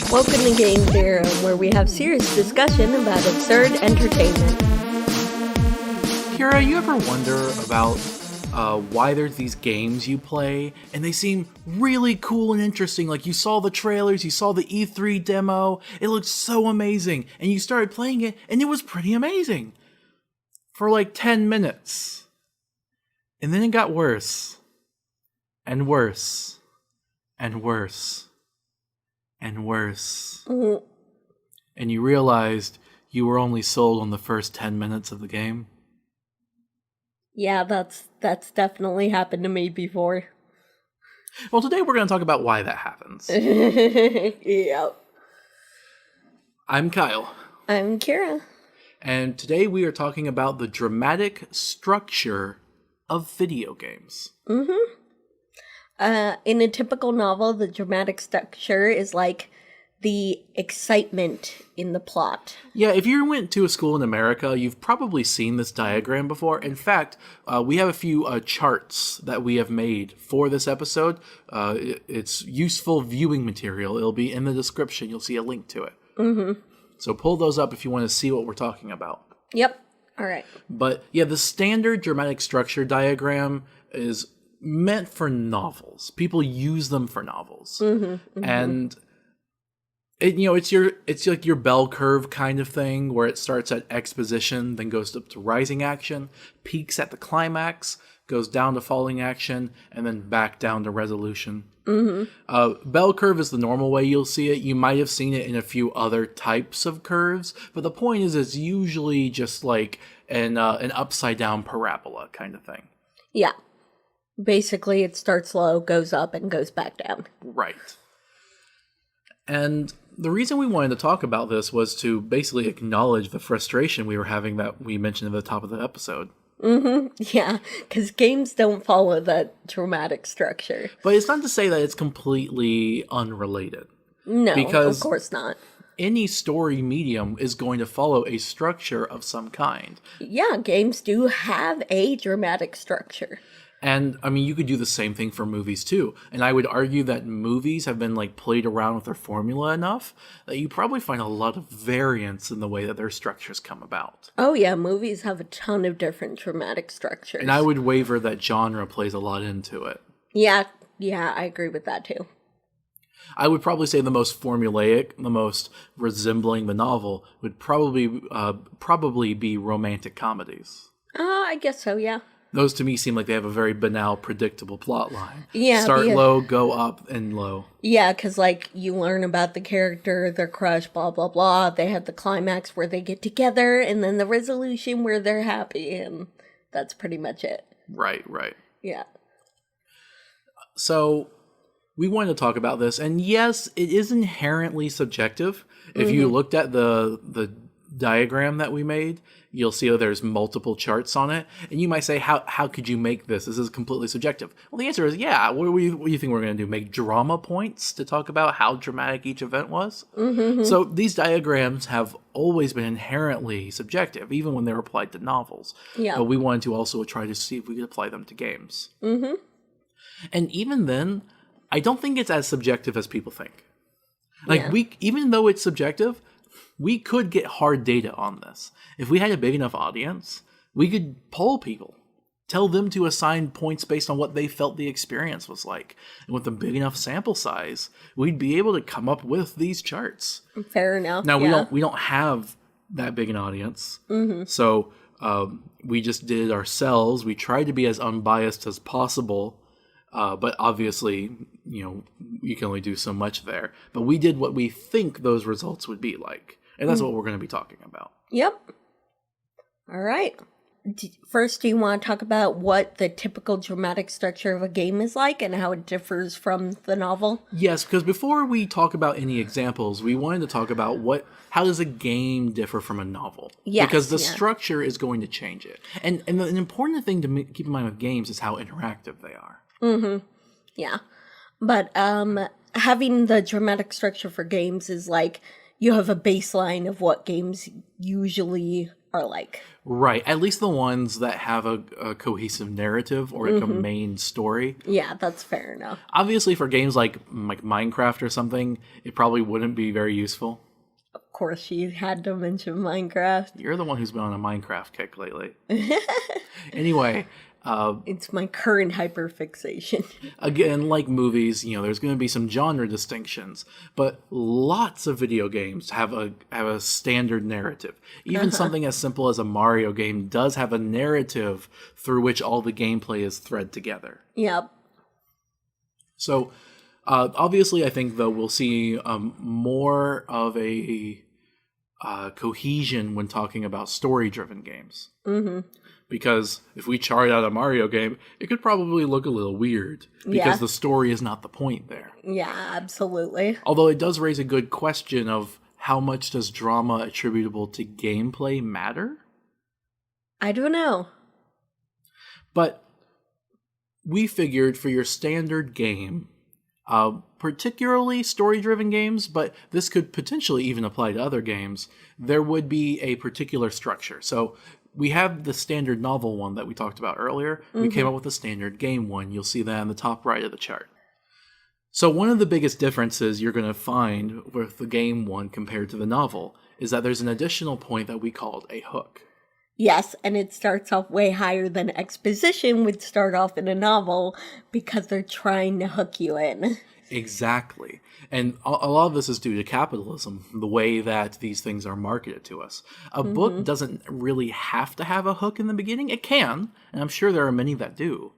Welcome to Game Theorem, where we have serious discussion about absurd entertainment. Kira, you ever wonder about why there's these games you play, and they seem really cool and interesting? Like, you saw the trailers, you saw the E3 demo, it looked so amazing, and you started playing it, and it was pretty amazing. For like 10 minutes. And then it got worse. And worse. And worse. And worse. Mm-hmm. And you realized you were only sold on the first 10 minutes of the game. Yeah, that's definitely happened to me before. Well, today we're going to talk about why that happens. Yep. I'm Kyle. I'm Kira. And today we are talking about the dramatic structure of video games. Mm-hmm. In a typical novel, the dramatic structure is like the excitement in the plot. Yeah, if you went to a school in America, you've probably seen this diagram before. In fact, we have a few charts that we have made for this episode. It's useful viewing material. It'll be in the description. You'll see a link to it. Mm-hmm. So pull those up if you want to see what we're talking about. Yep. All right. But yeah, the standard dramatic structure diagram is meant for novels. People use them for novels. Mm-hmm, mm-hmm. And it's like your bell curve kind of thing, where it starts at exposition, then goes up to rising action, peaks at the climax, goes down to falling action, and then back down to resolution. Mm-hmm. Bell curve is the normal way you'll see it. You might have seen it in a few other types of curves, but the point is it's usually just like an upside down parabola kind of thing. Yeah. Basically, it starts low, goes up, and goes back down. Right. And the reason we wanted to talk about this was to basically acknowledge the frustration we were having that we mentioned at the top of the episode. Mm-hmm. Yeah, because games don't follow that dramatic structure. But it's not to say that it's completely unrelated. No, because of course not. Any story medium is going to follow a structure of some kind. Yeah, games do have a dramatic structure. And, I mean, you could do the same thing for movies, too. And I would argue that movies have been, played around with their formula enough that you probably find a lot of variance in the way that their structures come about. Oh, yeah, movies have a ton of different dramatic structures. And I would waver that genre plays a lot into it. Yeah, I agree with that, too. I would probably say the most formulaic, the most resembling the novel, would probably be romantic comedies. I guess so, yeah. Those to me seem like they have a very banal, predictable plot line. Yeah. Start low, go up, and low. Yeah, because, you learn about the character, their crush, blah, blah, blah. They have the climax where they get together, and then the resolution where they're happy, and that's pretty much it. Right. Yeah. So, we wanted to talk about this, and yes, it is inherently subjective. If you looked at the diagram that we made, you'll see that there's multiple charts on it, and you might say, how could you make this? This is completely subjective. Well, the answer is, yeah. What do you think we're going to do? Make drama points to talk about how dramatic each event was? Mm-hmm. So these diagrams have always been inherently subjective, even when they're applied to novels. Yeah. But we wanted to also try to see if we could apply them to games. Mm-hmm. And even then, I don't think it's as subjective as people think. Yeah. Even though it's subjective, we could get hard data on this. If we had a big enough audience, we could poll people, tell them to assign points based on what they felt the experience was like. And with a big enough sample size, we'd be able to come up with these charts. Fair enough. Now, we don't have that big an audience. Mm-hmm. So we just did it ourselves. We tried to be as unbiased as possible. But obviously, you can only do so much there. But we did what we think those results would be like. And that's what we're going to be talking about. Yep. All right. First, do you want to talk about what the typical dramatic structure of a game is like and how it differs from the novel? Yes, because before we talk about any examples, we wanted to talk about how does a game differ from a novel? Yes, because the structure is going to change it. And an important thing to keep in mind with games is how interactive they are. Mm-hmm. Yeah. But having the dramatic structure for games is like you have a baseline of what games usually are like. Right. At least the ones that have a cohesive narrative or like a main story. Yeah, that's fair enough. Obviously, for games like Minecraft or something, it probably wouldn't be very useful. Of course, she had to mention Minecraft. You're the one who's been on a Minecraft kick lately. Anyway, It's my current hyperfixation. again, like movies, there's going to be some genre distinctions, but lots of video games have a standard narrative. Even something as simple as a Mario game does have a narrative through which all the gameplay is thread together. Yep. So, obviously, I think though we'll see more of a cohesion when talking about story-driven games. Mm-hmm. Because if we chart out a Mario game, it could probably look a little weird because the story is not the point there. Yeah, absolutely. Although it does raise a good question of how much does drama attributable to gameplay matter? I don't know. But we figured for your standard game, particularly story-driven games, but this could potentially even apply to other games, there would be a particular structure. So we have the standard novel one that we talked about earlier. We came up with a standard game one. You'll see that on the top right of the chart. So one of the biggest differences you're going to find with the game one compared to the novel is that there's an additional point that we called a hook. Yes, and it starts off way higher than exposition would start off in a novel because they're trying to hook you in. Exactly. And a lot of this is due to capitalism, the way that these things are marketed to us. A book doesn't really have to have a hook in the beginning. It can, and I'm sure there are many that do.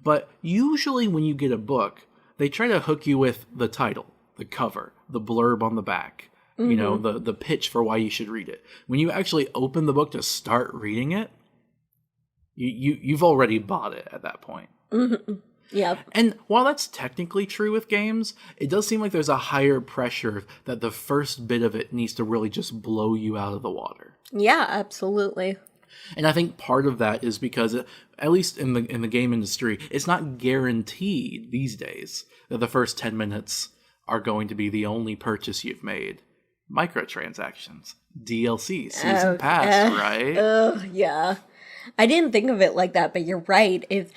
But usually when you get a book, they try to hook you with the title, the cover, the blurb on the back, the pitch for why you should read it. When you actually open the book to start reading it, you've already bought it at that point. Mm-hmm. Yep. And while that's technically true with games, it does seem like there's a higher pressure that the first bit of it needs to really just blow you out of the water. Yeah, absolutely. And I think part of that is because, at least in the game industry, it's not guaranteed these days that the first 10 minutes are going to be the only purchase you've made. Microtransactions, DLC, season pass, right? Yeah. I didn't think of it like that, but you're right. If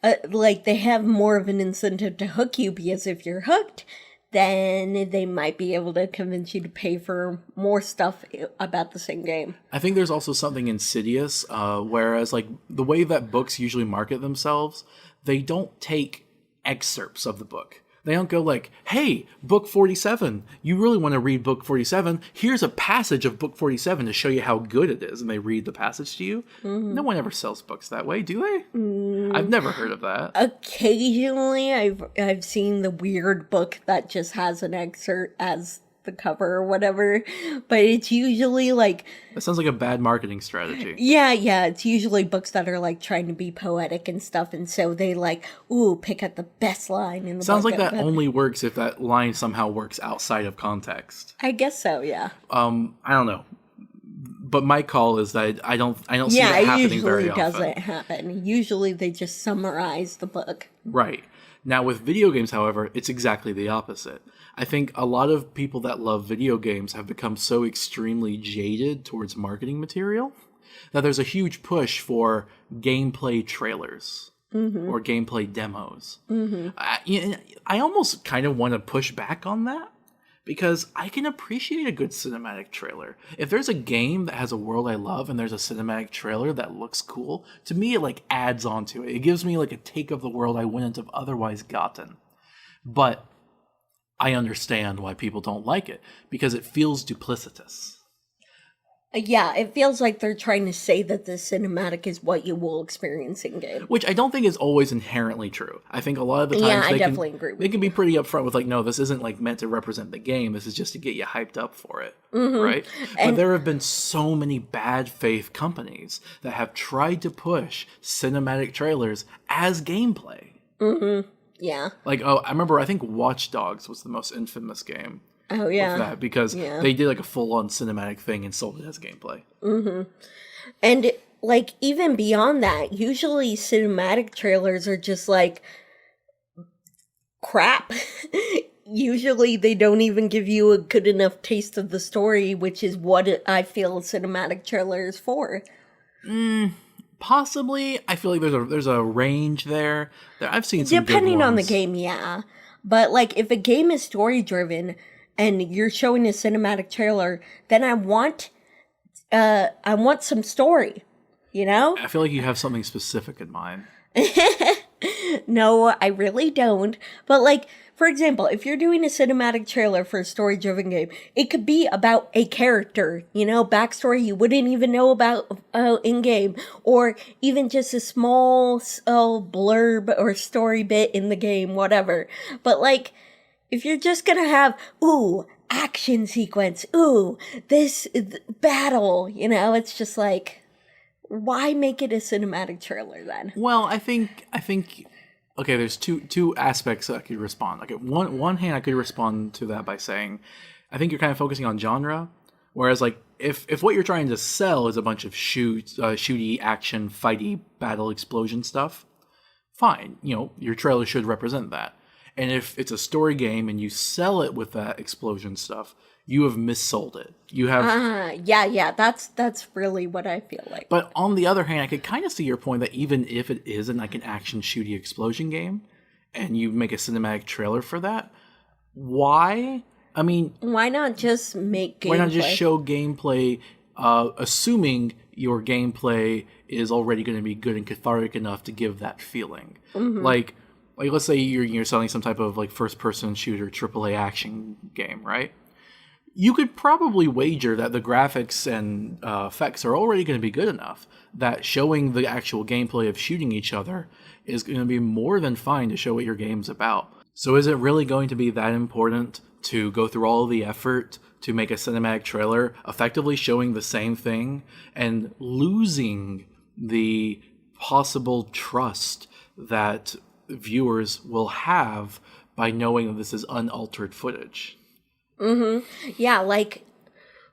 they have more of an incentive to hook you, because if you're hooked, then they might be able to convince you to pay for more stuff about the same game. I think there's also something insidious, whereas like the way that books usually market themselves, they don't take excerpts of the book. They don't go like, hey, book 47, you really want to read book 47? Here's a passage of book 47 to show you how good it is. And they read the passage to you. Mm-hmm. No one ever sells books that way, do they? I've never heard of that. Occasionally, I've seen the weird book that just has an excerpt as the cover or whatever, but it's usually like... That sounds like a bad marketing strategy. Yeah, it's usually books that are like trying to be poetic and stuff, and so they like, pick out the best line in the book. Sounds like that only works if that line somehow works outside of context. I guess so, yeah. I don't know. But my call is that I don't see that happening very often. Yeah, it usually doesn't happen. Usually they just summarize the book. Right. Now, with video games, however, it's exactly the opposite. I think a lot of people that love video games have become so extremely jaded towards marketing material that there's a huge push for gameplay trailers or gameplay demos. Mm-hmm. I almost kind of want to push back on that because I can appreciate a good cinematic trailer. If there's a game that has a world I love and there's a cinematic trailer that looks cool, to me it like adds onto it. It gives me like a take of the world I wouldn't have otherwise gotten. But I understand why people don't like it, because it feels duplicitous. Yeah, it feels like they're trying to say that the cinematic is what you will experience in game. Which I don't think is always inherently true. I think a lot of the times I definitely agree with they can be pretty upfront with like, no, this isn't like meant to represent the game. This is just to get you hyped up for it, right? But there have been so many bad faith companies that have tried to push cinematic trailers as gameplay. Mm-hmm. Yeah. Like, I think Watch Dogs was the most infamous game. Oh, yeah. With that, because they did like a full-on cinematic thing and sold it as gameplay. Mm-hmm. And like even beyond that, usually cinematic trailers are just like crap. usually they don't even give you a good enough taste of the story, which is what I feel a cinematic trailer is for. Possibly, I feel like there's a range there. I've seen some Depending good on the ones. game, yeah. But like if a game is story driven and you're showing a cinematic trailer, then I want some story, you know? I feel like you have something specific in mind. No, I really don't. But like, for example, if you're doing a cinematic trailer for a story-driven game, it could be about a character, you know, backstory you wouldn't even know about in-game, or even just a small blurb or story bit in the game, whatever. But like, if you're just gonna have, ooh, action sequence, ooh, this battle, you know, it's just like, why make it a cinematic trailer then? Well, I think okay, there's two aspects that I could respond. Like, one hand, I could respond to that by saying, I think you're kind of focusing on genre, whereas like if what you're trying to sell is a bunch of shooty action, fighty, battle, explosion stuff, fine. You know, your trailer should represent that. And if it's a story game and you sell it with that explosion stuff, you have missold it. You have Yeah, that's really what I feel like. But on the other hand, I could kind of see your point that even if it isn't like an action shooty explosion game and you make a cinematic trailer for that, why? I mean, Why not just make gameplay? why not just show gameplay, assuming your gameplay is already going to be good and cathartic enough to give that feeling? Like let's say you're selling some type of like first person shooter AAA action game, right? You could probably wager that the graphics and effects are already going to be good enough that showing the actual gameplay of shooting each other is going to be more than fine to show what your game's about. So is it really going to be that important to go through all the effort to make a cinematic trailer effectively showing the same thing and losing the possible trust that viewers will have by knowing that this is unaltered footage? Yeah, like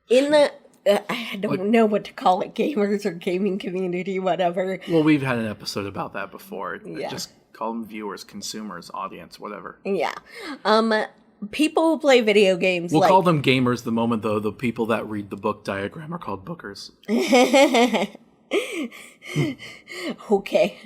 in the I don't know what to call it, gamers or gaming community, whatever. Well, we've had an episode about that before. Yeah. Just call them viewers, consumers, audience, whatever. Yeah. People who play video games We'll like call them gamers the moment, though, the people that read the book diagram are called bookers. okay.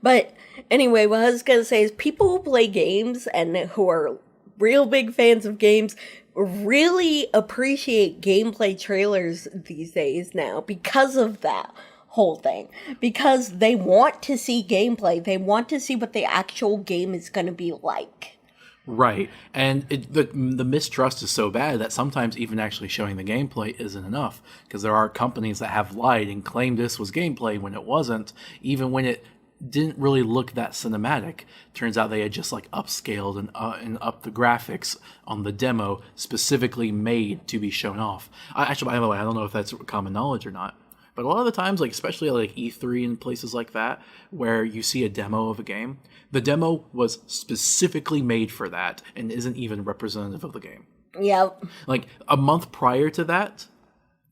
But anyway, what I was gonna say is people who play games and who are real big fans of games really appreciate gameplay trailers these days now because of that whole thing. Because they want to see gameplay. They want to see what the actual game is going to be like. Right. And the mistrust is so bad that sometimes even actually showing the gameplay isn't enough. Because there are companies that have lied and claimed this was gameplay when it wasn't, even when it didn't really look that cinematic. Turns out they had just like upscaled and upped the graphics on the demo specifically made to be shown off. Actually, by the way, I don't know if that's common knowledge or not, but a lot of the times, like especially like E3 and places like that, where you see a demo of a game, the demo was specifically made for that and isn't even representative of the game. Yep. Like a month prior to that,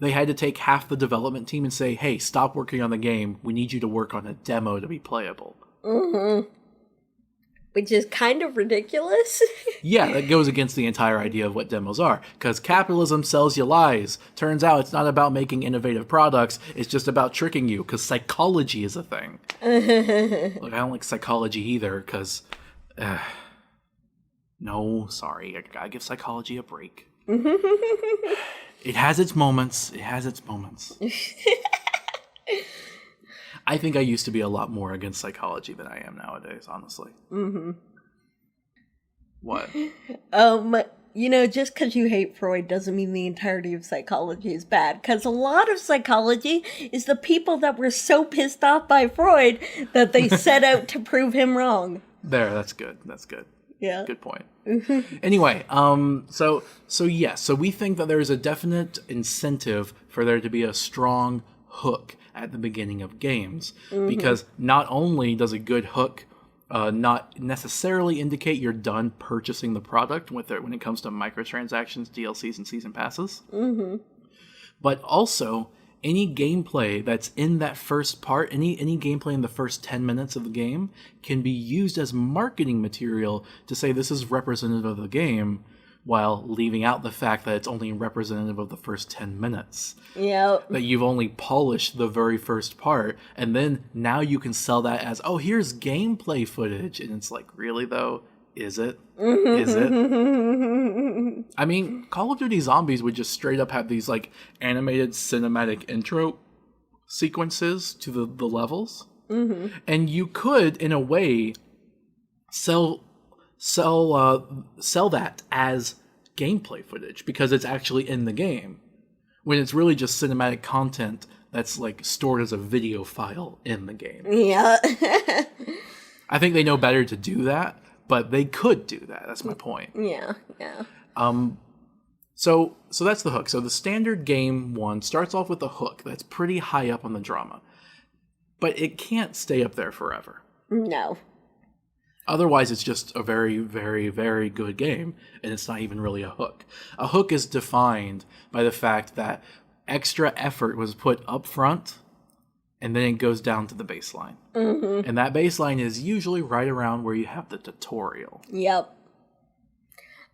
they had to take half the development team and say, hey, stop working on the game. We need you to work on a demo to be playable. Which is kind of ridiculous. Yeah, that goes against the entire idea of what demos are. Because capitalism sells you lies. Turns out it's not about making innovative products. It's just about tricking you. Because psychology is a thing. Look, I don't like psychology either. Because, no, sorry. I gotta give psychology a break. It has its moments. It has its moments. I think I used to be a lot more against psychology than I am nowadays, honestly. What? You know, just because you hate Freud doesn't mean the entirety of psychology is bad. Because a lot of psychology is the people that were so pissed off by Freud that they set out to prove him wrong. There, that's good. That's good. Yeah. Good point. Anyway, so we think that there is a definite incentive for there to be a strong hook at the beginning of games, because not only does a good hook not necessarily indicate you're done purchasing the product when it comes to microtransactions, DLCs, and season passes, but also any gameplay that's in that first part, any gameplay in the first 10 minutes of the game can be used as marketing material to say this is representative of the game, while leaving out the fact that it's only representative of the first 10 minutes. Yep. That you've only polished the very first part, and then now you can sell that as, oh, here's gameplay footage. And it's like, really though? Is it? Is it? I mean, Call of Duty Zombies would just straight up have these like animated cinematic intro sequences to the levels. And you could, in a way, sell that as gameplay footage because it's actually in the game, when it's really just cinematic content that's like stored as a video file in the game. Yeah. I think they know better to do that, but they could do that. That's my point. Yeah. So that's the hook. So the standard game one starts off with a hook that's pretty high up on the drama, but it can't stay up there forever. No. Otherwise, it's just a very, very, very good game, and it's not even really a hook. A hook is defined by the fact that extra effort was put up front, and then it goes down to the baseline. And that baseline is usually right around where you have the tutorial. Yep.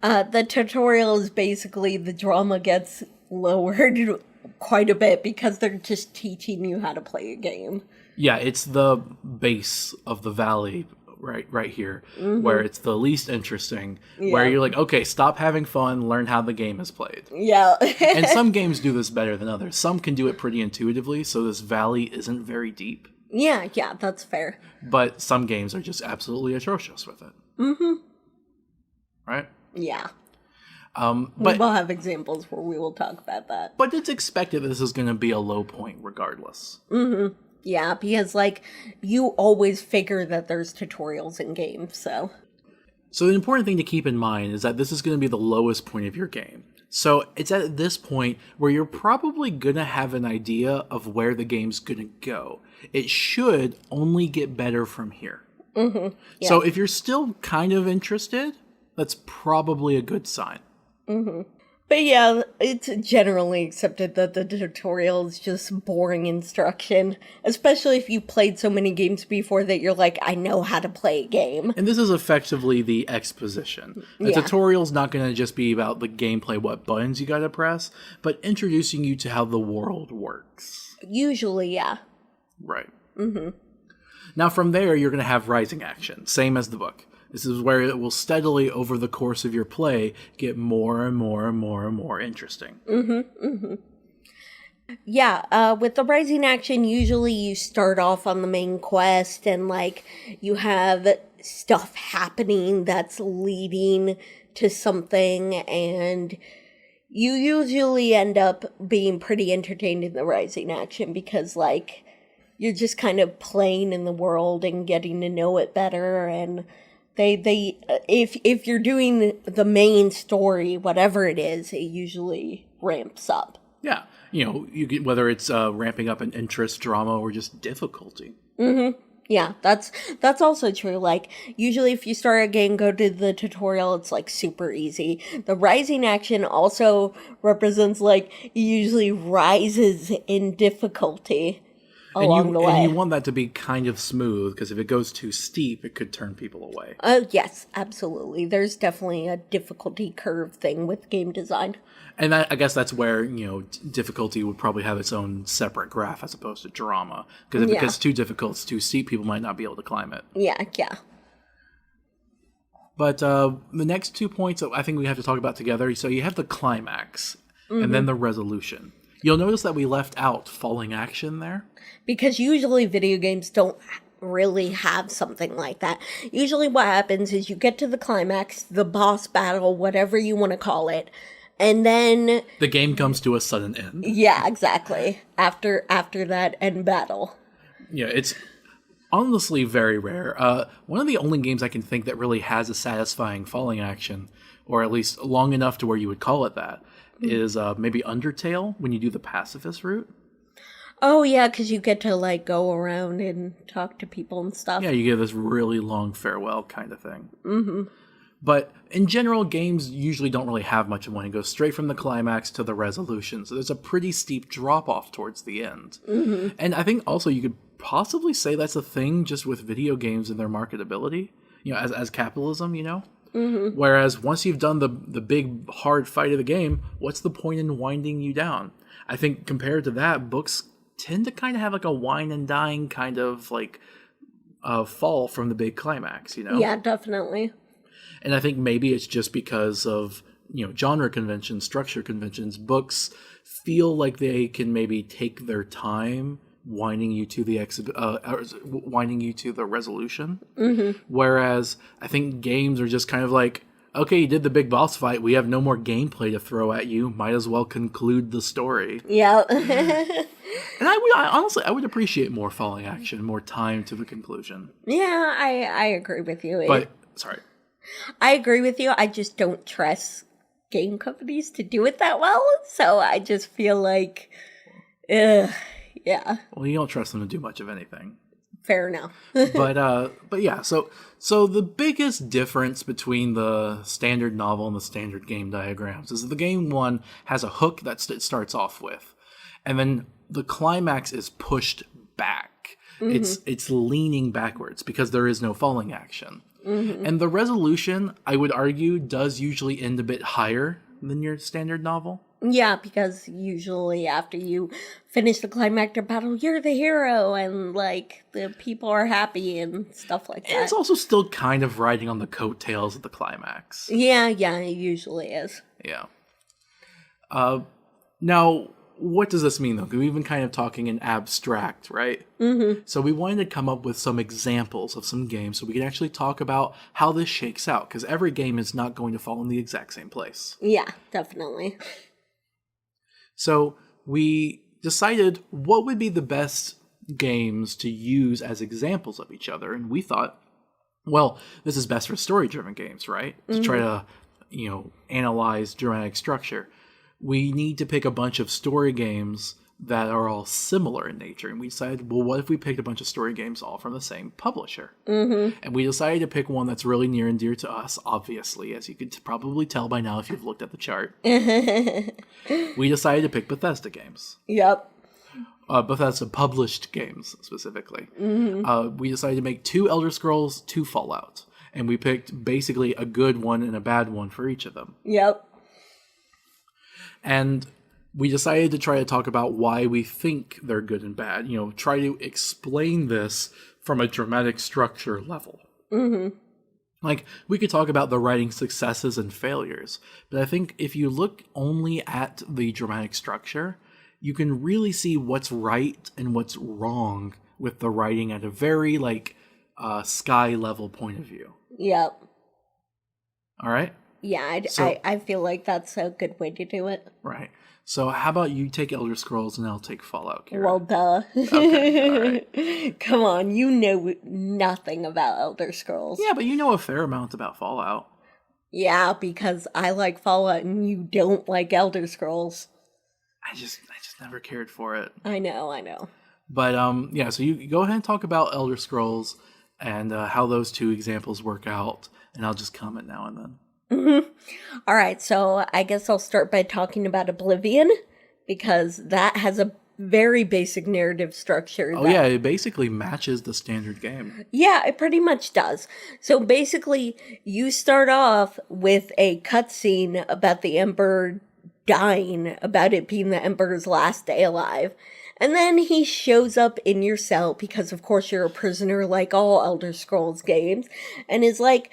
The tutorial is basically the drama gets lowered quite a bit because they're just teaching you how to play a game. Yeah, it's the base of the valley right here, where it's the least interesting, where you're like, okay, stop having fun, learn how the game is played. Yeah. And some games do this better than others. Some can do it pretty intuitively, so this valley isn't very deep. Yeah, that's fair. But some games are just absolutely atrocious with it. Right? Yeah. But We will have examples where we will talk about that. but it's expected that this is going to be a low point regardless. Yeah, because, like, you always figure that there's tutorials in games, so. So the important thing to keep in mind is that this is going to be the lowest point of your game. So it's at this point where you're probably going to have an idea of where the game's going to go. It should only get better from here. Yeah. So if you're still kind of interested, that's probably a good sign. But yeah, it's generally accepted that the tutorial is just boring instruction, especially if you played so many games before that you're like, I know how to play a game. And this is effectively the exposition. The Yeah. tutorial's not going to just be about the gameplay, what buttons you got to press, but introducing you to how the world works. Usually, yeah. Right. Now from there, you're going to have rising action, same as the book. This is where it will steadily, over the course of your play, get more and more and more and more interesting. Yeah, with the rising action, usually you start off on the main quest and, like, you have stuff happening that's leading to something, and you usually end up being pretty entertained in the rising action because, like, you're just kind of playing in the world and getting to know it better, and if you're doing the main story, whatever it is, it usually ramps up. Yeah. You know, you get, whether it's ramping up an interest, drama, or just difficulty. Yeah, that's also true. Like, usually if you start a game, go to the tutorial, it's, like, super easy. The rising action also represents, like, it usually rises in difficulty along the way. And you want that to be kind of smooth, because if it goes too steep, it could turn people away. Yes, absolutely. There's definitely a difficulty curve thing with game design. And I guess that's where, you know, difficulty would probably have its own separate graph as opposed to drama. Because if it gets too difficult, it's too steep, people might not be able to climb it. Yeah. But the next 2 points I think we have to talk about together. So you have the climax and then the resolution. You'll notice that we left out falling action there. Because usually video games don't really have something like that. Usually what happens is you get to the climax, the boss battle, whatever you want to call it, and then The game comes to a sudden end. yeah, exactly. After that end battle. Yeah, it's honestly very rare. One of the only games I can think that really has a satisfying falling action, or at least long enough to where you would call it that, is maybe Undertale, when you do the pacifist route. Oh yeah, because you get to, like, go around and talk to people and stuff. Yeah, you get this really long farewell kind of thing. But in general, games usually don't really have much of one. It goes straight from the climax to the resolution. So there's a pretty steep drop off towards the end. And I think also you could possibly say that's a thing just with video games and their marketability, as capitalism, Whereas once you've done the big hard fight of the game, what's the point in winding you down? I think compared to that, books tend to kind of have like a wine and dine kind of like fall from the big climax, Yeah, definitely. And I think maybe it's just because of, genre conventions, structure conventions. Books feel like they can maybe take their time winding you to the resolution. Whereas I think games are just kind of like, okay, you did the big boss fight. We have no more gameplay to throw at you. Might as well conclude the story. Yeah. And I honestly, I would appreciate more falling action, more time to the conclusion. Yeah, I agree with you. But, sorry. I agree with you. I just don't trust game companies to do it that well. So I just feel like, yeah. Well, you don't trust them to do much of anything. Fair enough. but yeah, so the biggest difference between the standard novel and the standard game diagrams is that the game one has a hook that it starts off with, and then the climax is pushed back. It's leaning backwards because there is no falling action. And the resolution, I would argue, does usually end a bit higher than your standard novel. Yeah, because usually after you finish the climactic battle, you're the hero, and like the people are happy and stuff like that. And it's also still kind of riding on the coattails of the climax. Yeah, it usually is. Yeah. Now, what does this mean, though? We've been kind of talking in abstract, right? So we wanted to come up with some examples of some games so we can actually talk about how this shakes out, because every game is not going to fall in the exact same place. Yeah, definitely. So we decided what would be the best games to use as examples of each other, and we thought, well, this is best for story-driven games, right? To try to, analyze dramatic structure. We need to pick a bunch of story games that are all similar in nature. And we decided, well, what if we picked a bunch of story games all from the same publisher? And we decided to pick one that's really near and dear to us, obviously, as you could probably tell by now if you've looked at the chart. We decided to pick Bethesda games. Yep. Bethesda published games, specifically. We decided to make 2 Elder Scrolls, 2 Fallout. And we picked basically a good one and a bad one for each of them. Yep. And we decided to try to talk about why we think they're good and bad. Try to explain this from a dramatic structure level. Like, we could talk about the writing successes and failures, but I think if you look only at the dramatic structure, you can really see what's right and what's wrong with the writing at a very, sky level point of view. Yep. All right? Yeah, I feel like that's a good way to do it. Right. So how about you take Elder Scrolls and I'll take Fallout, Kira? Well, duh. Okay, all right. Come on, you know nothing about Elder Scrolls. Yeah, but you know a fair amount about Fallout. Yeah, because I like Fallout and you don't like Elder Scrolls. I just never cared for it. I know. But yeah, so you go ahead and talk about Elder Scrolls and how those 2 examples work out, and I'll just comment now and then. All right, so I guess I'll start by talking about Oblivion, because that has a very basic narrative structure. Yeah, it basically matches the standard game. Yeah, it pretty much does. So basically, you start off with a cutscene about the Emperor dying, about it being the Emperor's last day alive. And then he shows up in your cell, because of course you're a prisoner like all Elder Scrolls games, and is like,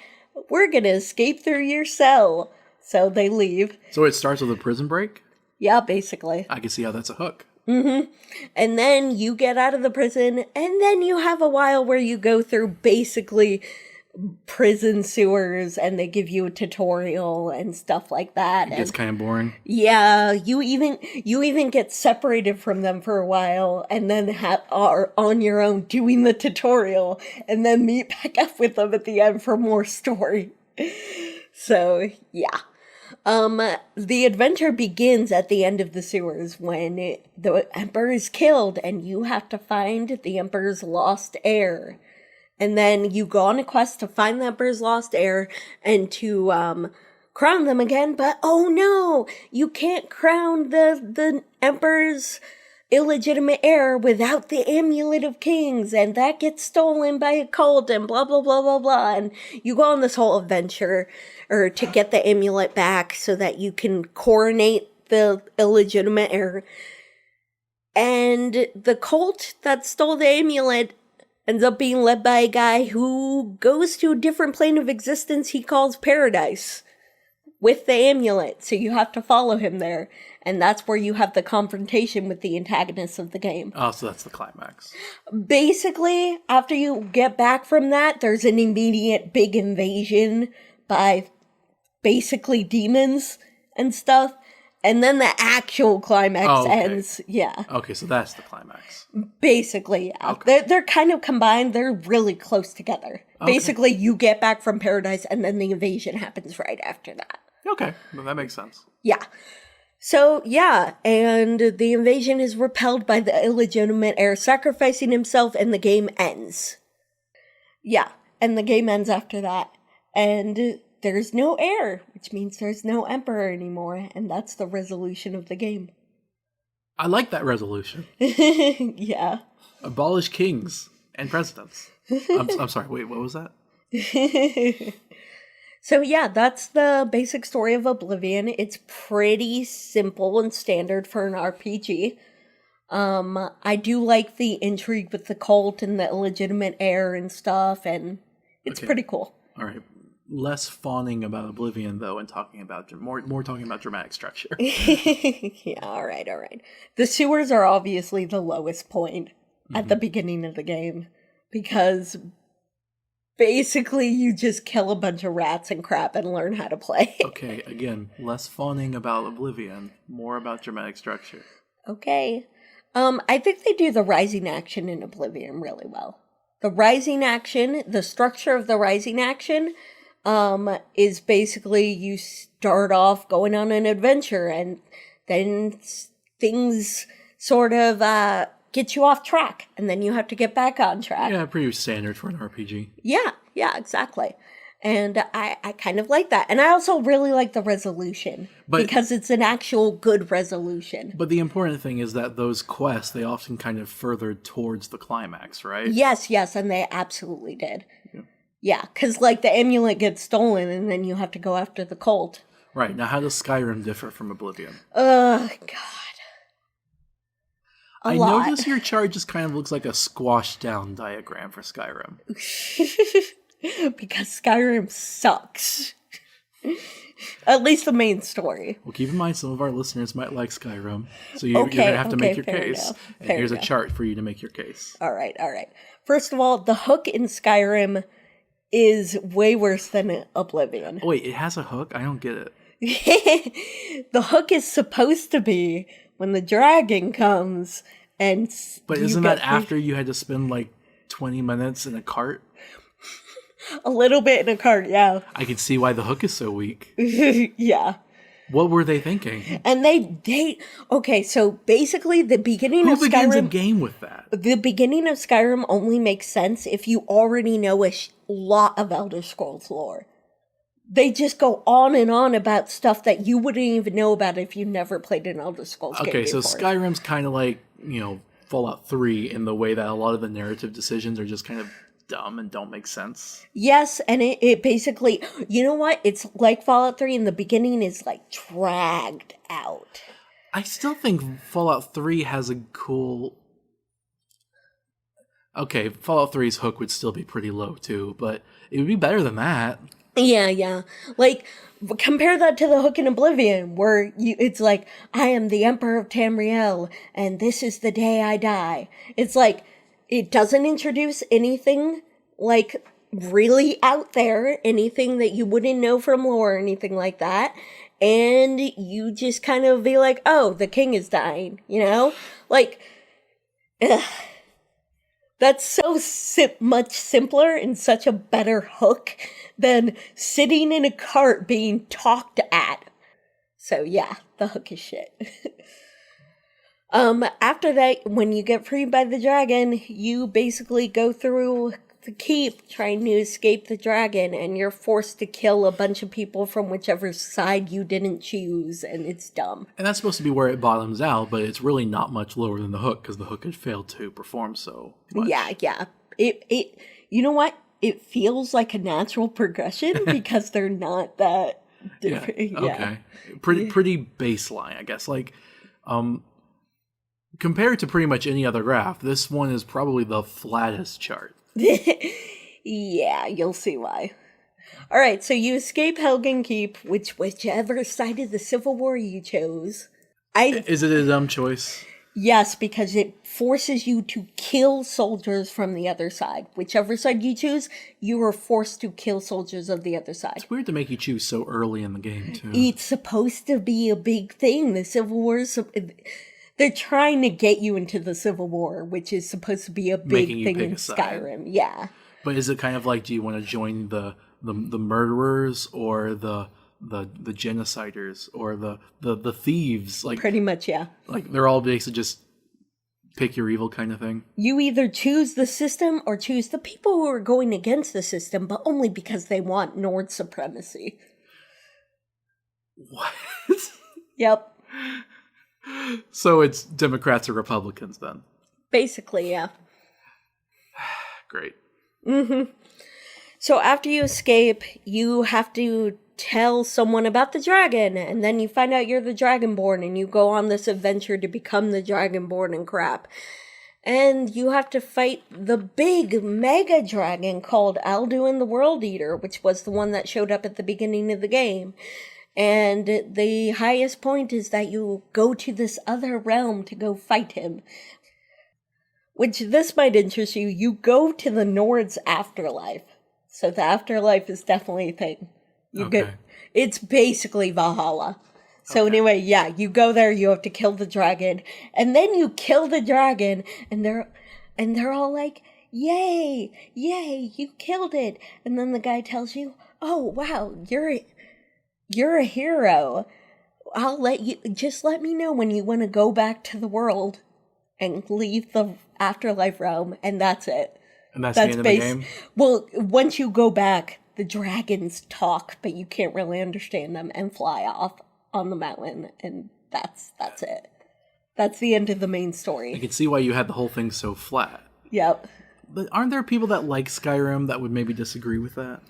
we're gonna escape through your cell. So they leave. So it starts with a prison break? Yeah, basically. I can see how that's a hook. And then you get out of the prison, and then you have a while where you go through basically prison sewers, and they give you a tutorial and stuff like that. It gets kind of boring. Yeah, you even get separated from them for a while, and then are on your own doing the tutorial, and then meet back up with them at the end for more story. So yeah, the adventure begins at the end of the sewers when the Emperor is killed, and you have to find the Emperor's lost heir. And then you go on a quest to find the Emperor's lost heir and to crown them again. But oh no, you can't crown the Emperor's illegitimate heir without the Amulet of Kings, and that gets stolen by a cult, and blah blah blah blah blah. And you go on this whole adventure or to get the amulet back so that you can coronate the illegitimate heir. And the cult that stole the amulet ends up being led by a guy who goes to a different plane of existence he calls paradise with the amulet. So you have to follow him there. And that's where you have the confrontation with the antagonists of the game. Oh, so that's the climax. Basically, after you get back from that, there's an immediate big invasion by basically demons and stuff. And then the actual climax ends. Yeah. Okay, so that's the climax. Basically, yeah. Okay. They're kind of combined. They're really close together. Okay. Basically, you get back from paradise and then the invasion happens right after that. Okay, well, that makes sense. Yeah. So, yeah, and the invasion is repelled by the illegitimate heir sacrificing himself and the game ends. Yeah, and the game ends after that. And there's no heir, which means there's no emperor anymore, and that's the resolution of the game. I like that resolution. Yeah. Abolish kings and presidents. I'm sorry, wait, what was that? So yeah, that's the basic story of Oblivion. It's pretty simple and standard for an RPG. I do like the intrigue with the cult and the illegitimate heir and stuff, and it's pretty cool. All right. Less fawning about Oblivion, though, and talking about more talking about dramatic structure. Yeah, all right. The sewers are obviously the lowest point at the beginning of the game, because basically you just kill a bunch of rats and crap and learn how to play. Okay, again, less fawning about Oblivion, more about dramatic structure. Okay. I think they do the rising action in Oblivion really well. The rising action, the structure of the rising action, is basically you start off going on an adventure and then things sort of get you off track and then you have to get back on track. Yeah, pretty standard for an RPG. Yeah, exactly. And I kind of like that. And I also really like the resolution because it's an actual good resolution. But the important thing is that those quests, they often kind of furthered towards the climax, right? Yes, and they absolutely did. Yeah, because like the amulet gets stolen and then you have to go after the cult. Right. Now, how does Skyrim differ from Oblivion? God. I notice your chart just kind of looks like a squashed down diagram for Skyrim. Because Skyrim sucks. At least the main story. Well, keep in mind, some of our listeners might like Skyrim, so you're going to have to make your case. And here's a chart for you to make your case. All right. First of all, the hook in Skyrim is way worse than Oblivion. Oh, wait, it has a hook? I don't get it. The hook is supposed to be when the dragon comes and... But isn't that after you had to spend like 20 minutes in a cart? A little bit in a cart, yeah. I can see why the hook is so weak. Yeah. What were they thinking? And they okay, so basically the beginning of Skyrim... Who begins a game with that? The beginning of Skyrim only makes sense if you already know a lot of Elder Scrolls lore. They just go on and on about stuff that you wouldn't even know about if you never played an Elder Scrolls game Okay, so before. Skyrim's kind of like, Fallout 3 in the way that a lot of the narrative decisions are just kind of dumb and don't make sense. Yes, and it basically, you know what? It's like Fallout 3 in the beginning is like dragged out. I still think Fallout 3 has a cool... Okay, Fallout 3's hook would still be pretty low too, but it would be better than that. Yeah. Like, compare that to the hook in Oblivion, where it's like, I am the Emperor of Tamriel, and this is the day I die. It's like, it doesn't introduce anything, like, really out there, anything that you wouldn't know from lore or anything like that, and you just kind of be like, oh, the king is dying, Like, ugh. That's so much simpler and such a better hook than sitting in a cart being talked at. So yeah, the hook is shit. After that, when you get freed by the dragon, you basically go through the keep trying to escape the dragon, and you're forced to kill a bunch of people from whichever side you didn't choose, and it's dumb. And that's supposed to be where it bottoms out, but it's really not much lower than the Hook, because the Hook had failed to perform so much. Yeah. It you know what? It feels like a natural progression because they're not that different. Yeah. Okay. Pretty baseline, I guess. Like, compared to pretty much any other graph, this one is probably the flattest chart. Yeah, you'll see why. All right, so you escape Helgen Keep, whichever side of the Civil War you chose. Is it a dumb choice? Yes, because it forces you to kill soldiers from the other side. Whichever side you choose, you are forced to kill soldiers of the other side. It's weird to make you choose so early in the game, too. It's supposed to be a big thing. The Civil War is... They're trying to get you into the Civil War, which is supposed to be a big thing in Skyrim. Yeah. But is it kind of like, do you want to join the murderers or the genociders or the thieves? Like, pretty much, yeah. Like, they're all basically just pick your evil kind of thing? You either choose the system or choose the people who are going against the system, but only because they want Nord supremacy. What? Yep. So it's Democrats or Republicans then? Basically, yeah. Great. Mm-hmm. So after you escape, you have to tell someone about the dragon, and then you find out you're the Dragonborn, and you go on this adventure to become the Dragonborn and crap. And you have to fight the big mega dragon called Alduin the World Eater, which was the one that showed up at the beginning of the game. And the highest point is that you go to this other realm to go fight him. Which, this might interest you. You go to the Nord's afterlife. So the afterlife is definitely a thing. It's basically Valhalla. So anyway, yeah, you go there, you have to kill the dragon. And then you kill the dragon, and they're all like, yay, you killed it. And then the guy tells you, oh, wow, you're a hero. Just let me know when you want to go back to the world and leave the afterlife realm, and that's it. And that's the end of the game? Well, once you go back, the dragons talk, but you can't really understand them and fly off on the mountain, and that's it. That's the end of the main story. I can see why you had the whole thing so flat. Yep. But aren't there people that like Skyrim that would maybe disagree with that?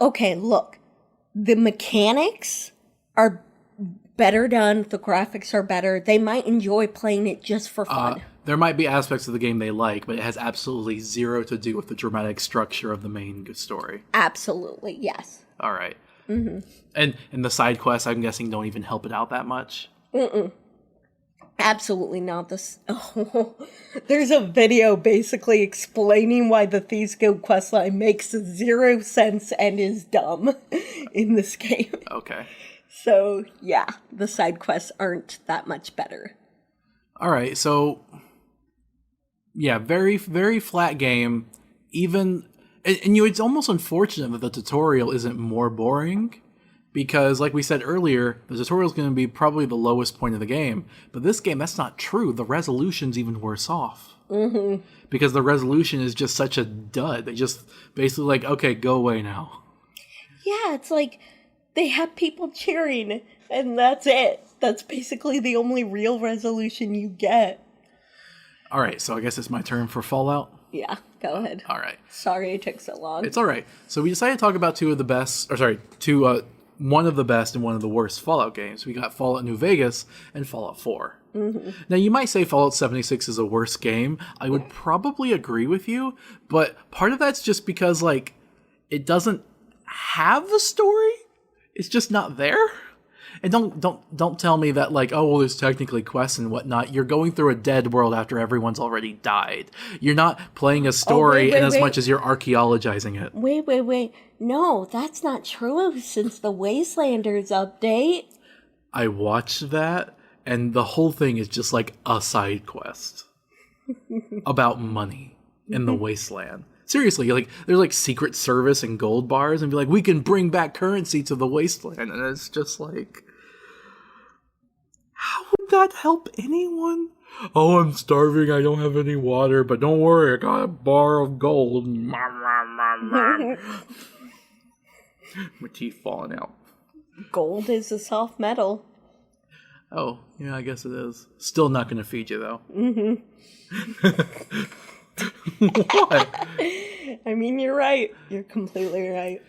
Okay, look. The mechanics are better done. The graphics are better. They might enjoy playing it just for fun. There might be aspects of the game they like, but it has absolutely zero to do with the dramatic structure of the main story. Absolutely, yes. All right. Mm-hmm. And the side quests, I'm guessing, don't even help it out that much? Mm-mm. Absolutely not. There's a video basically explaining why the Thieves Guild questline makes 0 sense and is dumb in this game. Okay. So, yeah, the side quests aren't that much better. All right, so, yeah, very, very flat game. Even, and it's almost unfortunate that the tutorial isn't more boring. Because, like we said earlier, the tutorial is going to be probably the lowest point of the game. But this game, that's not true. The resolution's even worse off. Mm-hmm. Because the resolution is just such a dud. They just basically like, okay, go away now. Yeah, it's like they have people cheering, and that's it. That's basically the only real resolution you get. All right, so I guess it's my turn for Fallout. Yeah, go ahead. All right. Sorry it took so long. It's all right. So we decided to talk about one of the best and one of the worst Fallout games. We got Fallout New Vegas and Fallout 4. Mm-hmm. Now, you might say Fallout 76 is a worse game. I would probably agree with you, but part of that's just because, like, it doesn't have a story. It's just not there. And don't tell me that, like, oh, well, there's technically quests and whatnot. You're going through a dead world after everyone's already died. You're not playing a story as much as you're archaeologizing it. Wait. No, that's not true since the Wastelanders update. I watched that, and the whole thing is just like a side quest about money in the Wasteland. Seriously, like, there's like Secret Service and gold bars, and be like, we can bring back currency to the Wasteland. And it's just like, how would that help anyone? Oh, I'm starving. I don't have any water, but don't worry. I got a bar of gold. My teeth falling out. Gold is a soft metal. Oh, yeah, I guess it is. Still not going to feed you, though. What? I mean, you're right. You're completely right.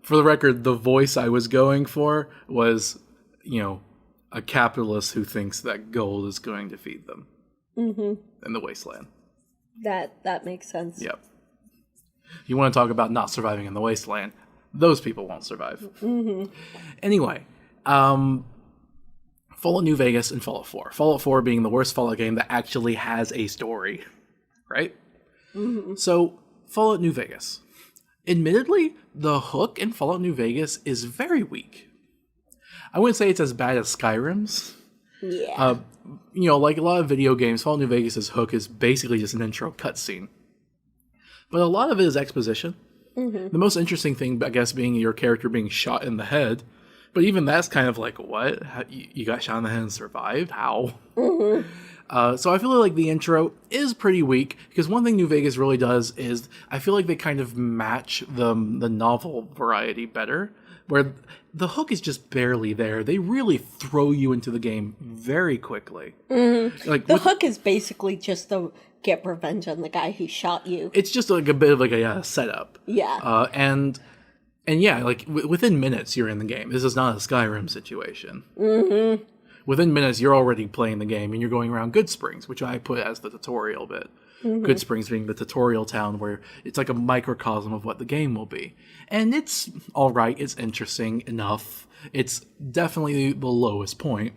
For the record, the voice I was going for was, a capitalist who thinks that gold is going to feed them in the wasteland. That makes sense. Yep. You want to talk about not surviving in the wasteland? Those people won't survive. Anyway, Fallout New Vegas and Fallout 4. Fallout 4 being the worst Fallout game that actually has a story, right? So, Fallout New Vegas. Admittedly, the hook in Fallout New Vegas is very weak. I wouldn't say it's as bad as Skyrim's. Yeah. Like a lot of video games, Fallout New Vegas' hook is basically just an intro cutscene. But a lot of it is exposition. The most interesting thing, I guess, being your character being shot in the head. But even that's kind of like, what? You got shot in the head and survived? How? So I feel like the intro is pretty weak, because one thing New Vegas really does is I feel like they kind of match the novel variety better, where the hook is just barely there. They really throw you into the game very quickly. Like the hook is basically just to get revenge on the guy who shot you. It's just like a bit of like a setup. Yeah. And yeah, like within minutes you're in the game. This is not a Skyrim situation. Within minutes you're already playing the game and you're going around Goodsprings, which I put as the tutorial bit. Goodsprings being the tutorial town where it's like a microcosm of what the game will be. And it's alright, it's interesting enough. It's definitely the lowest point.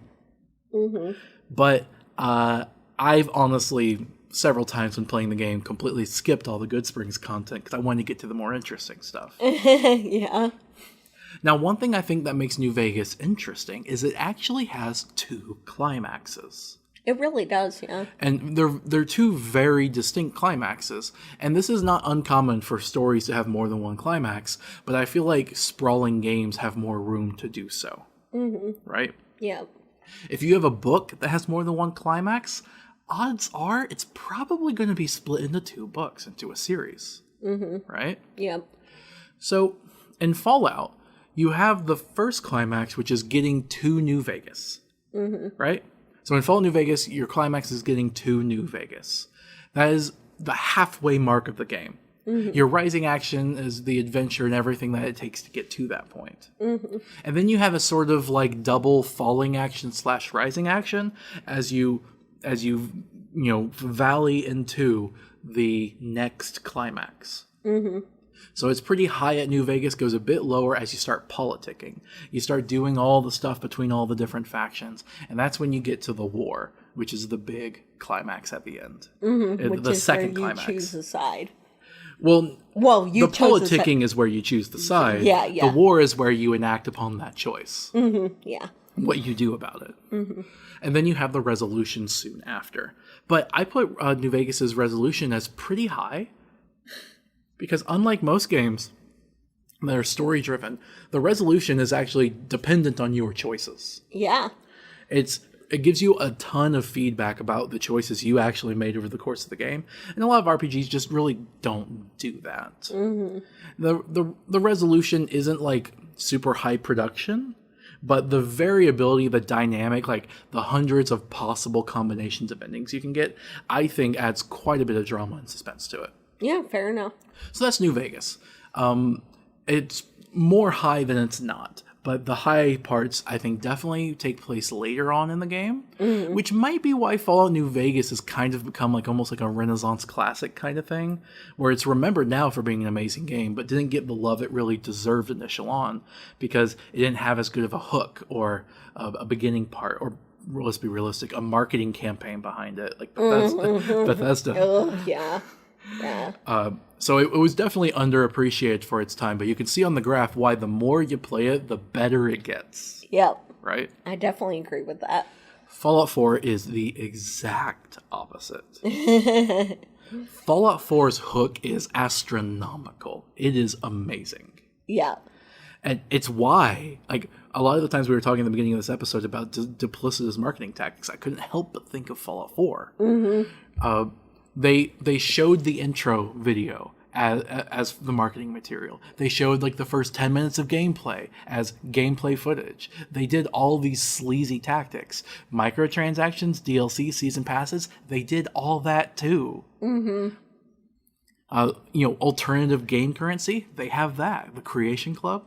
But I've honestly, several times when playing the game, completely skipped all the Goodsprings content because I wanted to get to the more interesting stuff. Yeah. Now, one thing I think that makes New Vegas interesting is it actually has 2 climaxes. It really does, yeah. And they're 2 very distinct climaxes. And this is not uncommon for stories to have more than one climax, but I feel like sprawling games have more room to do so. Right? Yeah. If you have a book that has more than one climax, odds are it's probably going to be split into 2 books, into a series. Right? Yeah. So, in Fallout, you have the first climax, which is getting to New Vegas. Right? So in Fallout New Vegas, your climax is getting to New Vegas. That is the halfway mark of the game. Your rising action is the adventure and everything that it takes to get to that point. And then you have a sort of like double falling action / rising action as you valley into the next climax. So it's pretty high at New Vegas, goes a bit lower as you start politicking. You start doing all the stuff between all the different factions, and that's when you get to the war, which is the big climax at the end. Which the is second where you climax. choose a side. Well, you the chose politicking is where you choose the side. Yeah. The war is where you enact upon that choice. Yeah. What you do about it. And then you have the resolution soon after. But I put New Vegas's resolution as pretty high, because unlike most games that are story-driven, the resolution is actually dependent on your choices. Yeah. It gives you a ton of feedback about the choices you actually made over the course of the game, and a lot of RPGs just really don't do that. The resolution isn't like super high production, but the variability, the dynamic, like the hundreds of possible combinations of endings you can get, I think adds quite a bit of drama and suspense to it. Yeah, fair enough. So that's New Vegas. It's more high than it's not, but the high parts, I think, definitely take place later on in the game, which might be why Fallout New Vegas has kind of become like almost like a Renaissance classic kind of thing, where it's remembered now for being an amazing game, but didn't get the love it really deserved initial on, because it didn't have as good of a hook or a beginning part, or let's be realistic, a marketing campaign behind it, like Bethesda. Oh, yeah. Yeah. So it was definitely underappreciated for its time, but you can see on the graph why the more you play it, the better it gets. Yep. Right? I definitely agree with that. Fallout 4 is the exact opposite. Fallout 4's hook is astronomical. It is amazing. Yeah. And it's why, like, a lot of the times we were talking at the beginning of this episode about duplicitous marketing tactics, I couldn't help but think of Fallout 4. They showed the intro video as the marketing material. They showed like the first 10 minutes of gameplay as gameplay footage. They did all these sleazy tactics. Microtransactions, DLC, season passes, they did all that too. Alternative game currency, they have that. The Creation Club.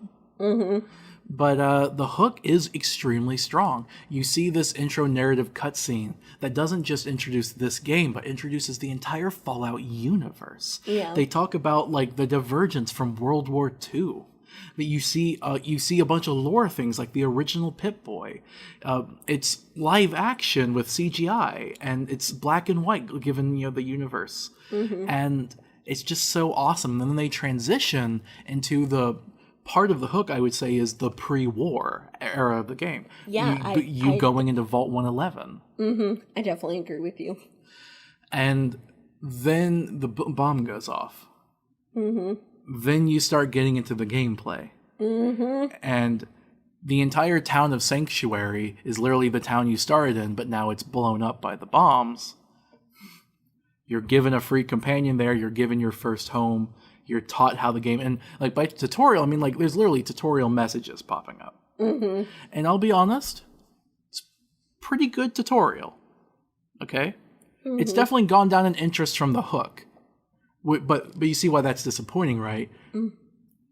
But the hook is extremely strong. You see this intro narrative cutscene that doesn't just introduce this game, but introduces the entire Fallout universe. Yeah. They talk about like the divergence from World War II. But you see a bunch of lore things like the original Pip-Boy. It's live action with CGI, and it's black and white given the universe, and it's just so awesome. And then they transition into the part of the hook, I would say, is the pre-war era of the game. Yeah, you going into Vault 111. I definitely agree with you. And then the bomb goes off. Then you start getting into the gameplay. And the entire town of Sanctuary is literally the town you started in, but now it's blown up by the bombs. You're given a free companion there. You're given your first home. You're taught how the game, and like by tutorial, I mean like there's literally tutorial messages popping up. And I'll be honest, it's pretty good tutorial. Okay, it's definitely gone down in interest from the hook, but you see why that's disappointing, right?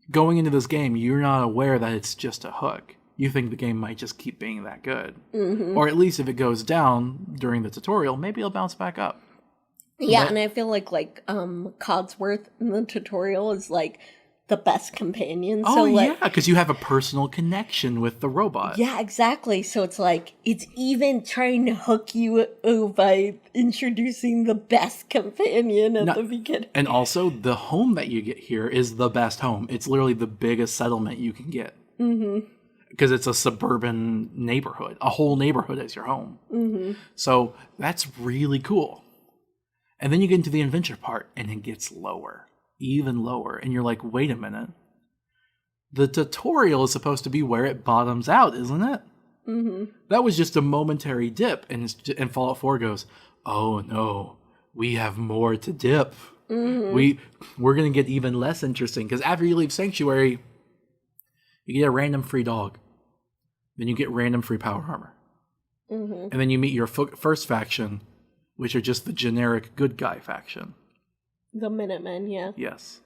Going into this game, you're not aware that it's just a hook. You think the game might just keep being that good, or at least if it goes down during the tutorial, maybe it'll bounce back up. Yeah, and I feel like Codsworth in the tutorial is like the best companion. Oh, so, like, yeah, because you have a personal connection with the robot. Yeah, exactly. So it's like, it's even trying to hook you by introducing the best companion at the beginning. And also, the home that you get here is the best home. It's literally the biggest settlement you can get. Because it's a suburban neighborhood. A whole neighborhood is your home. So that's really cool. And then you get into the adventure part, and it gets lower, even lower. And you're like, wait a minute. The tutorial is supposed to be where it bottoms out, isn't it? That was just a momentary dip. And Fallout 4 goes, oh no, we have more to dip. We're going to get even less interesting. Because after you leave Sanctuary, you get a random free dog. Then you get random free power armor. And then you meet your first faction, which are just the generic good guy faction. The Minutemen, yeah. Yes.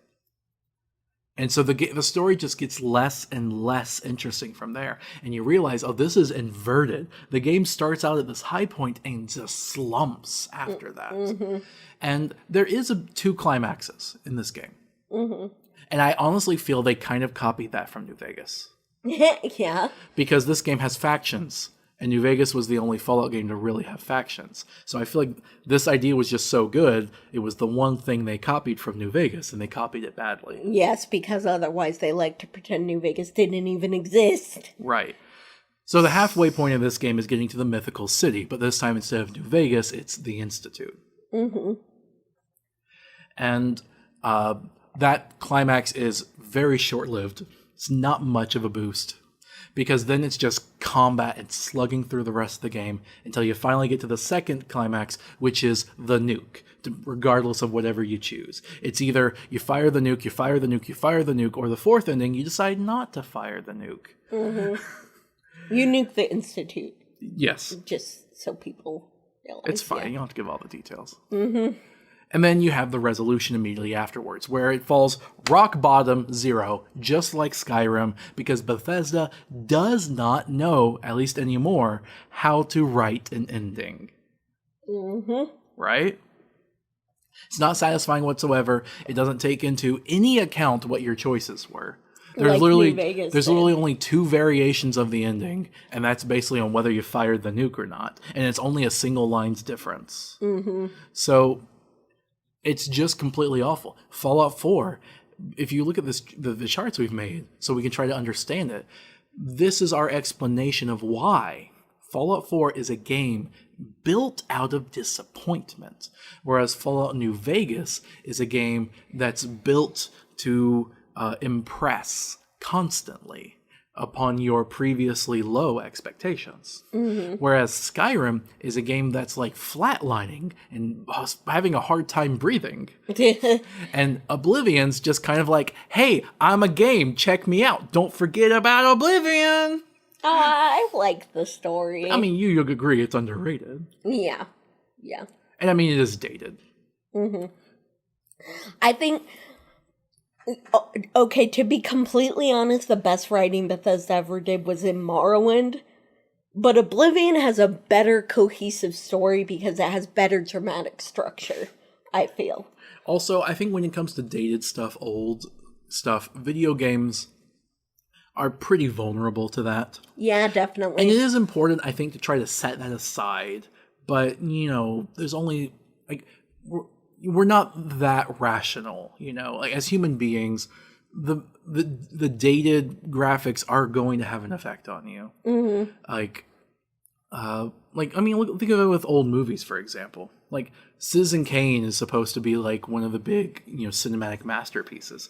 And so the story just gets less and less interesting from there. And you realize, oh, this is inverted. The game starts out at this high point and just slumps after that. And there is two climaxes in this game. And I honestly feel they kind of copied that from New Vegas. Yeah. Because this game has factions. And New Vegas was the only Fallout game to really have factions. So I feel like this idea was just so good, it was the one thing they copied from New Vegas, and they copied it badly. Yes, because otherwise they like to pretend New Vegas didn't even exist. Right. So the halfway point of this game is getting to the mythical city, but this time instead of New Vegas, it's the Institute. And that climax is very short-lived. It's not much of a boost. Because then it's just combat and slugging through the rest of the game until you finally get to the second climax, which is the nuke, regardless of whatever you choose. It's either you fire the nuke, you fire the nuke, you fire the nuke, or the fourth ending, you decide not to fire the nuke. You nuke the Institute. Yes. Just so people realize. It's fine. You don't have to give all the details. And then you have the resolution immediately afterwards, where it falls rock bottom 0, just like Skyrim, because Bethesda does not know, at least anymore, how to write an ending. Right? It's not satisfying whatsoever. It doesn't take into any account what your choices were. There's literally only 2 variations of the ending, and that's basically on whether you fired the nuke or not. And it's only a single line's difference. So it's just completely awful. Fallout 4, if you look at this, the charts we've made, so we can try to understand it, this is our explanation of why Fallout 4 is a game built out of disappointment, whereas Fallout New Vegas is a game that's built to impress constantly. upon your previously low expectations. Whereas Skyrim is a game that's like flatlining and having a hard time breathing. And Oblivion's just kind of like, hey, I'm a game, check me out. Don't forget about Oblivion. I like the story. I mean, you'll agree it's underrated. Yeah. And I mean, it is dated. I think, okay, to be completely honest, the best writing Bethesda ever did was in Morrowind. But Oblivion has a better cohesive story because it has better dramatic structure, I feel. Also, I think when it comes to dated stuff, old stuff, video games are pretty vulnerable to that. Yeah, definitely. And it is important, I think, to try to set that aside. But, you know, there's only, like, we're not that rational, you know? Like, as human beings, the dated graphics are going to have an effect on you. Like, I mean, think of it with old movies, for example. Like, Citizen Kane is supposed to be, like, one of the big, you know, cinematic masterpieces.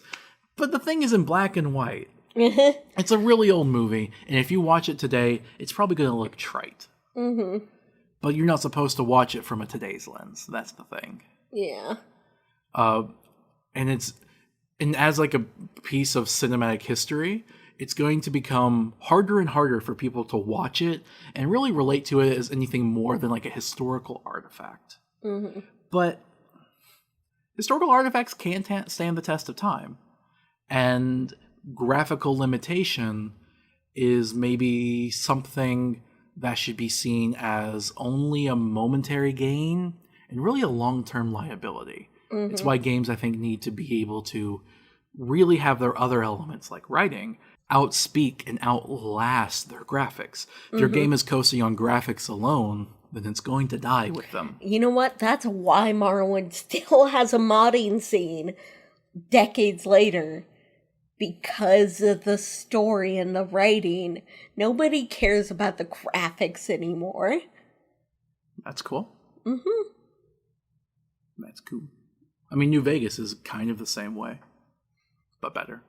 But the thing is in black and white. It's a really old movie, and if you watch it today, it's probably going to look trite. But you're not supposed to watch it from a today's lens. That's the thing. Yeah. And as like a piece of cinematic history, it's going to become harder and harder for people to watch it and really relate to it as anything more than like a historical artifact. But historical artifacts can stand the test of time. And graphical limitation is maybe something that should be seen as only a momentary gain and really a long-term liability. It's why games, I think, need to be able to really have their other elements, like writing, outspeak and outlast their graphics. If your game is coasting on graphics alone, then it's going to die with them. You know what? That's why Morrowind still has a modding scene decades later. Because of the story and the writing. Nobody cares about the graphics anymore. That's cool. That's cool. I mean, New Vegas is kind of the same way, but better.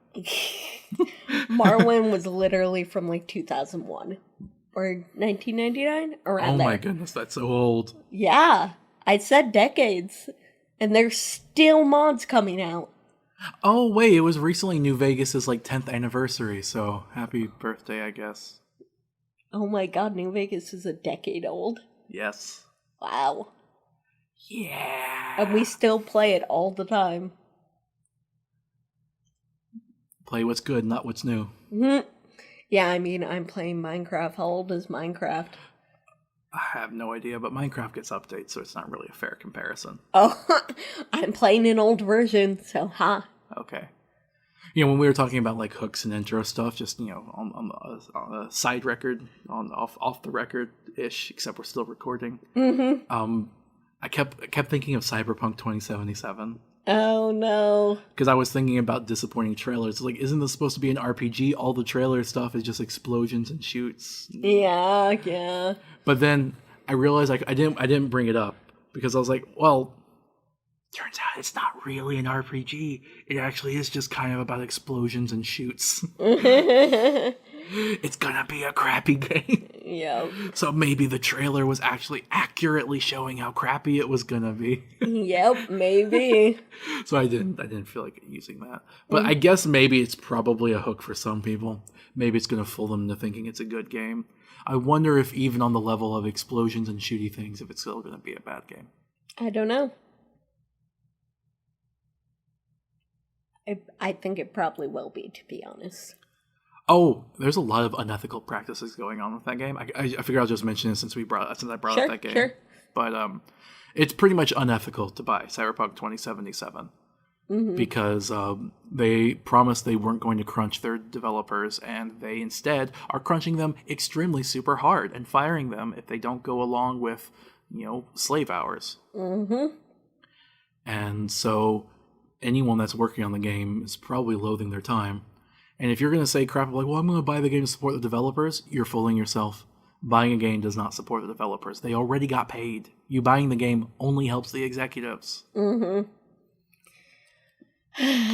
Morrowind was literally from like 2001 or 1999, around there. Oh my goodness, that's so old. Yeah, I said decades, and there's still mods coming out. Oh wait, it was recently New Vegas's like 10th anniversary, so happy birthday, I guess. Oh my god, New Vegas is a decade old. Yes. Wow. Yeah. And we still play it all the time. Play what's good, not what's new. Yeah, I mean, I'm playing Minecraft. How old is Minecraft? I have no idea, but Minecraft gets updates, so it's not really a fair comparison. Oh, I'm playing an old version, so Okay. You know, when we were talking about like hooks and intro stuff, just, you know, on the side record, off the record ish, except we're still recording. I kept thinking of Cyberpunk 2077. Oh no. Because I was thinking about disappointing trailers. Like, isn't this supposed to be an RPG? All the trailer stuff is just explosions and shoots. Yeah. But then I realized I didn't bring it up because I was like, well, turns out it's not really an RPG. It actually is just kind of about explosions and shoots. It's gonna be a crappy game. Yeah. So maybe the trailer was actually accurately showing how crappy it was gonna be. Yep, maybe. So I didn't feel like using that. But I guess maybe it's probably a hook for some people. Maybe it's gonna fool them into thinking it's a good game. I wonder if even on the level of explosions and shooty things, if it's still gonna be a bad game. I don't know. I think it probably will be, to be honest. Oh, there's a lot of unethical practices going on with that game. I figure I'll just mention it since I brought up that game. Sure. But it's pretty much unethical to buy Cyberpunk 2077 because they promised they weren't going to crunch their developers, and they instead are crunching them extremely super hard and firing them if they don't go along with, you know, slave hours. And so anyone that's working on the game is probably loathing their time. And if you're going to say crap like, well, I'm going to buy the game to support the developers, you're fooling yourself. Buying a game does not support the developers. They already got paid. You buying the game only helps the executives.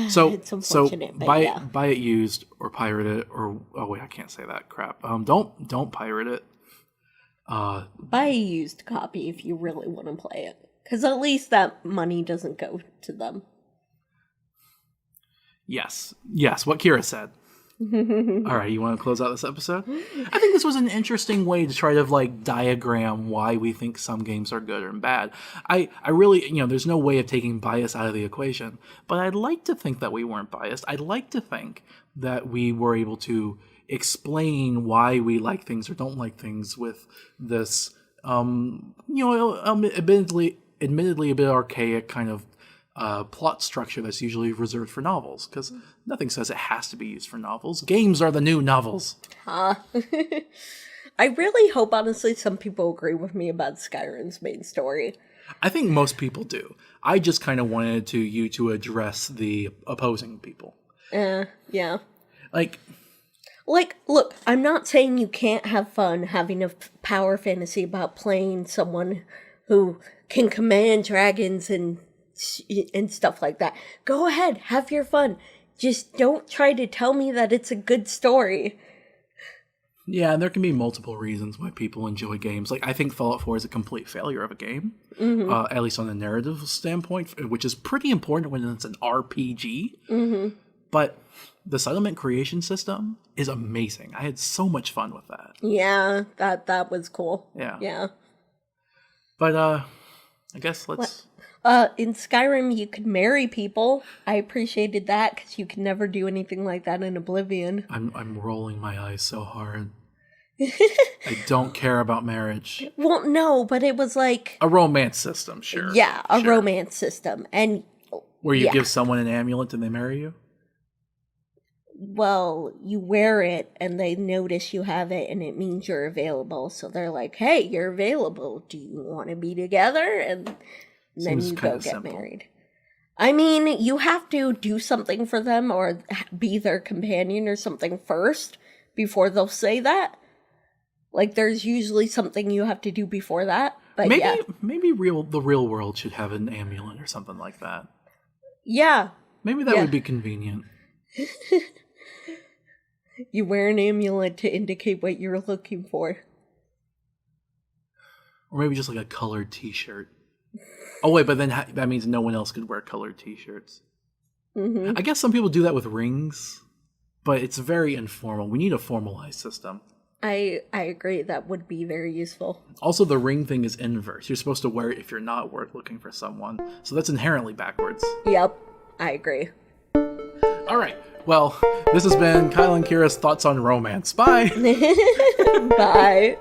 So It's unfortunate, but buy yeah. buy it used or pirate it or oh wait, I can't say that crap. Don't pirate it. Buy a used copy if you really want to play it. Because at least that money doesn't go to them. Yes, what Kira said. All right, you want to close out this episode? I think this was an interesting way to try to like diagram why we think some games are good or bad. I really, there's no way of taking bias out of the equation, but I'd like to think that we weren't biased. I'd like to think that we were able to explain why we like things or don't like things with this, admittedly a bit archaic kind of plot structure that's usually reserved for novels, because nothing says it has to be used for novels. Games are the new novels. I really hope, honestly, some people agree with me about Skyrim's main story. I think most people do. I just kind of wanted you to address the opposing people. Yeah. Like, look, I'm not saying you can't have fun having a power fantasy about playing someone who can command dragons and stuff like that. Go ahead, have your fun. Just don't try to tell me that it's a good story. yeah, there can be multiple reasons why people enjoy games. Like, I think Fallout 4 is a complete failure of a game, at least on a narrative standpoint, which is pretty important when it's an RPG. But the settlement creation system is amazing. I had so much fun with that. Yeah, that was cool. Yeah. But, I guess let's... In Skyrim, you could marry people. I appreciated that, because you could never do anything like that in Oblivion. I'm rolling my eyes so hard. I don't care about marriage. Well, no, but it was like... A romance system, sure. Yeah, a sure. romance system. And... Where you yeah. give someone an amulet and they marry you? Well, you wear it, and they notice you have it, and it means you're available. So they're like, hey, you're available. Do you want to be together? And then Seems you kinda go get simple. married. I mean, you have to do something for them or be their companion or something first before they'll say that. Like, there's usually something you have to do before that. But Maybe the real world should have an amulet or something like that. Yeah. Maybe that Yeah. would be convenient. You wear an amulet to indicate what you're looking for. Or maybe just like a colored t-shirt. Oh wait, but then that means no one else could wear colored t-shirts. I guess some people do that with rings, but it's very informal. We need a formalized system. I agree. That would be very useful. Also, the ring thing is inverse. You're supposed to wear it if you're not looking for someone. So that's inherently backwards. Yep, I agree. All right. Well, this has been Kyle and Kira's thoughts on romance. Bye. Bye.